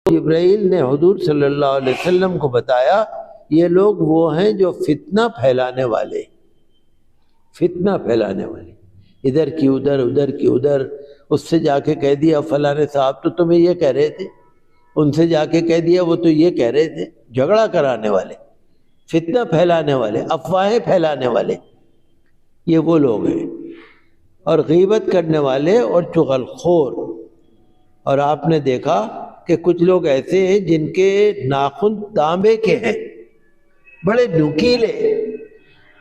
جبرائیل نے حضور صلی اللہ علیہ وسلم کو بتایا یہ لوگ وہ ہیں جو فتنہ پھیلانے والے، فتنہ پھیلانے والے، ادھر کی ادھر، ادھر کی ادھر، اس سے جا کے کہہ دیا فلانے صاحب تو تمہیں یہ کہہ رہے تھے، ان سے جا کے کہہ دیا وہ تو یہ کہہ رہے تھے، جھگڑا کرانے والے، فتنہ پھیلانے والے، افواہیں پھیلانے والے، یہ وہ لوگ ہیں، اور غیبت کرنے والے اور چغل خور۔ اور آپ نے دیکھا کہ کچھ لوگ ایسے ہیں جن کے ناخن تانبے کے ہیں، بڑے نکیلے،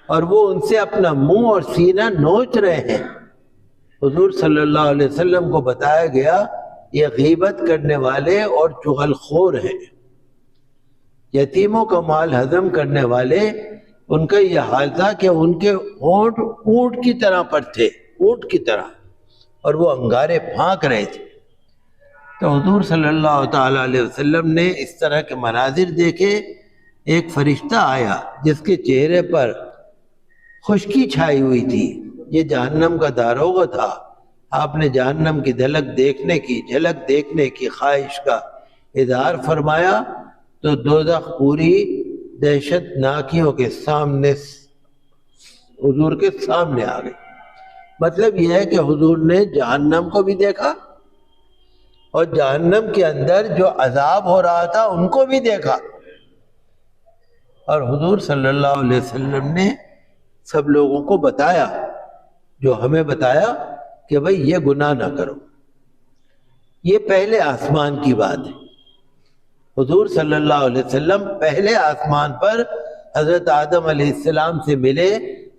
اور وہ ان سے اپنا منہ اور سینہ نوچ رہے ہیں۔ حضور صلی اللہ علیہ وسلم کو بتایا گیا یہ غیبت کرنے والے اور چغل خور ہیں، یتیموں کا مال ہضم کرنے والے۔ ان کا یہ حال تھا کہ ان کے ہونٹ اونٹ کی طرح پر تھے، اونٹ کی طرح، اور وہ انگارے پھانک رہے تھے۔ تو حضور صلی اللہ تعالی علیہ وسلم نے اس طرح کے مناظر دیکھے۔ ایک فرشتہ آیا جس کے چہرے پر خشکی چھائی ہوئی تھی، یہ جہنم کا داروغہ تھا۔ آپ نے جہنم کی جھلک دیکھنے کی خواہش کا اظہار فرمایا تو دوزخ پوری دہشت ناکیوں کے سامنے، حضور کے سامنے آ گئی۔ مطلب یہ ہے کہ حضور نے جہنم کو بھی دیکھا اور جہنم کے اندر جو عذاب ہو رہا تھا ان کو بھی دیکھا، اور حضور صلی اللہ علیہ وسلم نے سب لوگوں کو بتایا، جو ہمیں بتایا کہ بھئی یہ گناہ نہ کرو۔ یہ پہلے آسمان کی بات ہے۔ حضور صلی اللہ علیہ وسلم پہلے آسمان پر حضرت آدم علیہ السلام سے ملے،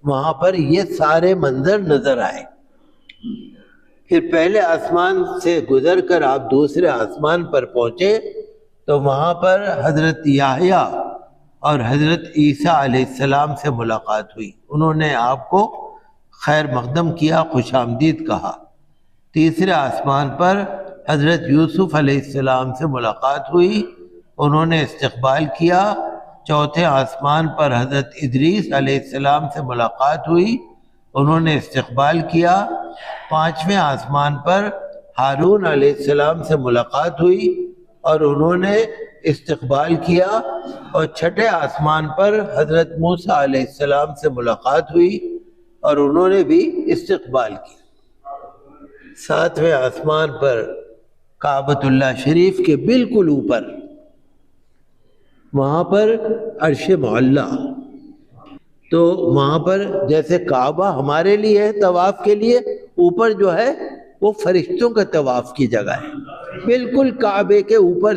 وہاں پر یہ سارے منظر نظر آئے۔ پھر پہلے آسمان سے گزر کر آپ دوسرے آسمان پر پہنچے تو وہاں پر حضرت یحییٰ اور حضرت عیسیٰ علیہ السلام سے ملاقات ہوئی، انہوں نے آپ کو خیر مقدم کیا، خوش آمدید کہا۔ تیسرے آسمان پر حضرت یوسف علیہ السلام سے ملاقات ہوئی، انہوں نے استقبال کیا۔ چوتھے آسمان پر حضرت ادریس علیہ السلام سے ملاقات ہوئی، انہوں نے استقبال کیا۔ پانچویں آسمان پر ہارون علیہ السلام سے ملاقات ہوئی اور انہوں نے استقبال کیا، اور چھٹے آسمان پر حضرت موسیٰ علیہ السلام سے ملاقات ہوئی اور انہوں نے بھی استقبال کیا۔ ساتویں آسمان پر کعبۃ اللہ شریف کے بالکل اوپر، وہاں پر عرش معلیٰ، تو وہاں پر جیسے کعبہ ہمارے لیے ہے طواف کے لیے، اوپر جو ہے وہ فرشتوں کا طواف کی جگہ ہے، بالکل کعبے کے اوپر